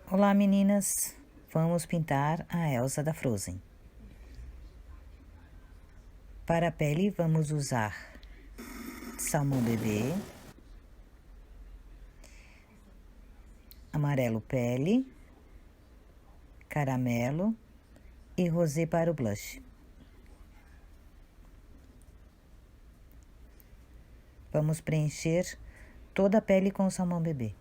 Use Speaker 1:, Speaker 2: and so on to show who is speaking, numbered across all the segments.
Speaker 1: Olá meninas, vamos pintar a Elsa da Frozen. Para a pele vamos usar Salmão Bebê, Amarelo Pele, Caramelo e Rosê para o blush. Vamos preencher toda a pele com o Salmão Bebê.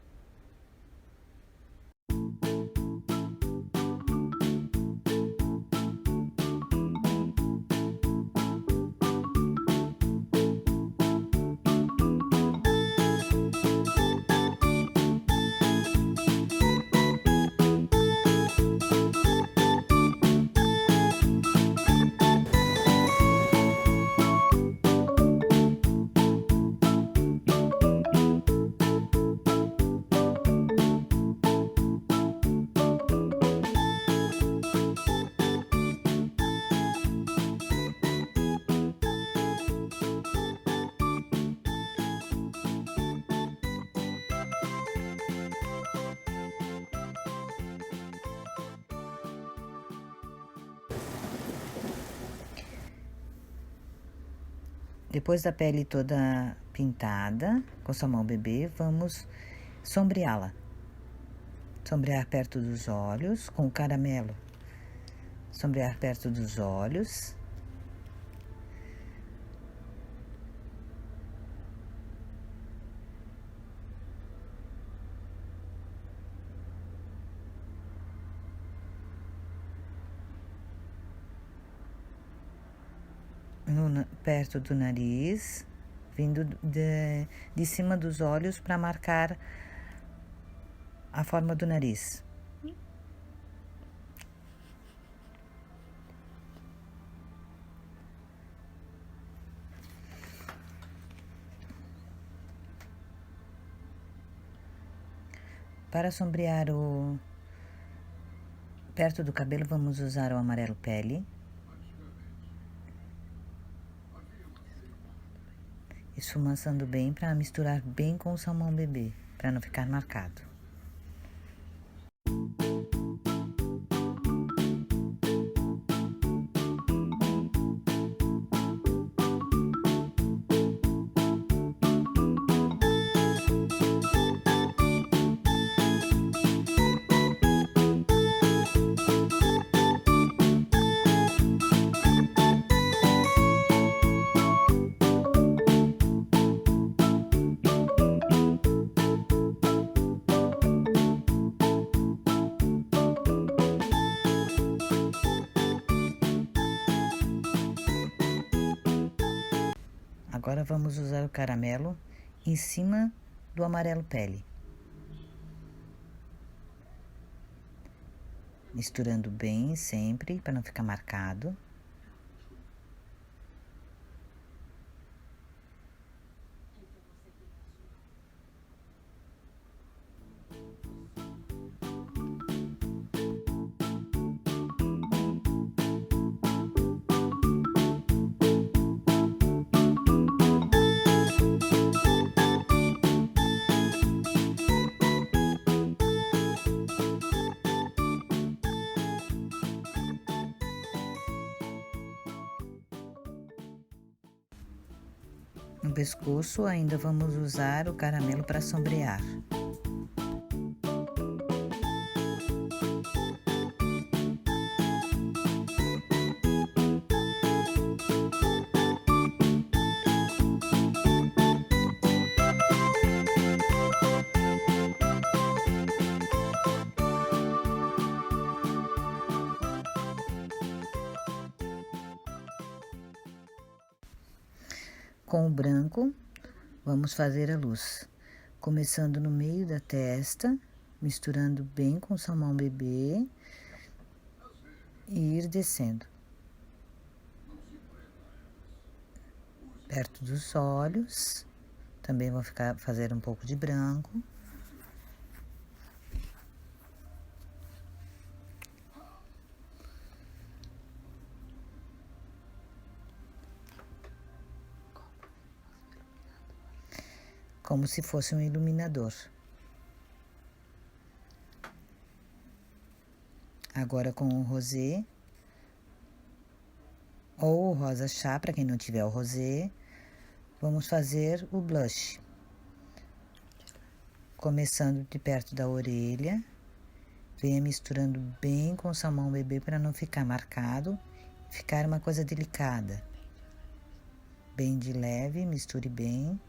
Speaker 1: Depois da pele toda pintada com Salmão Bebê, vamos sombreá-la. Sombrear perto dos olhos com o caramelo. Sombrear perto dos olhos. Perto do nariz, vindo de cima dos olhos para marcar a forma do nariz. Para sombrear perto do cabelo, vamos usar o amarelo Pele. Esfumaçando bem para misturar bem com o Salmão Bebê, para não ficar marcado. Agora vamos usar o caramelo em cima do amarelo Pele. Misturando bem sempre, para não ficar marcado. No pescoço, ainda vamos usar o caramelo para sombrear. Com o branco, vamos fazer a luz, começando no meio da testa, misturando bem com o Salmão Bebê e ir descendo. Perto dos olhos, também vou fazer um pouco de branco. Como se fosse um iluminador. Agora com o rosê, ou o rosa chá, para quem não tiver o rosê, vamos fazer o blush. Começando de perto da orelha, venha misturando bem com o salmão bebê para não ficar marcado, ficar uma coisa delicada. Bem de leve, misture bem.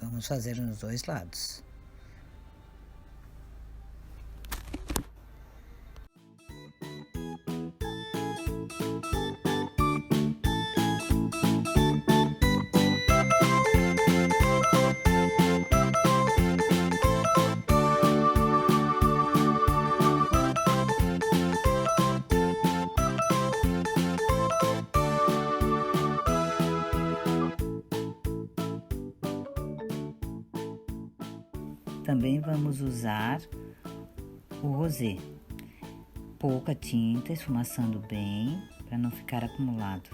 Speaker 1: Vamos fazer nos dois lados. Também vamos usar o rosê. Pouca tinta, esfumaçando bem, para não ficar acumulado.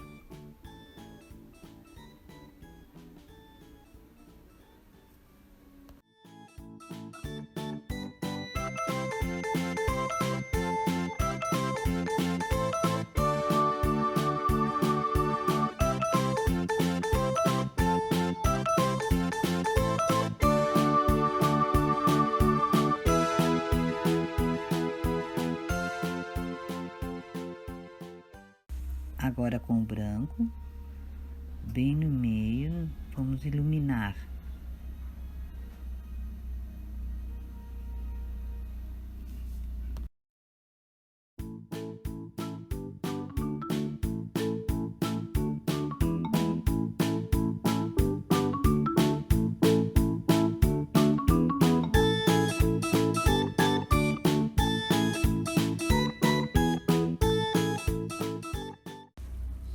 Speaker 1: Agora com o branco, bem no meio, vamos iluminar.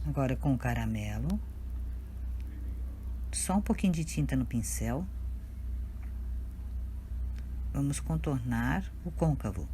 Speaker 1: Agora com o caramelo, só um pouquinho de tinta no pincel, vamos contornar o côncavo.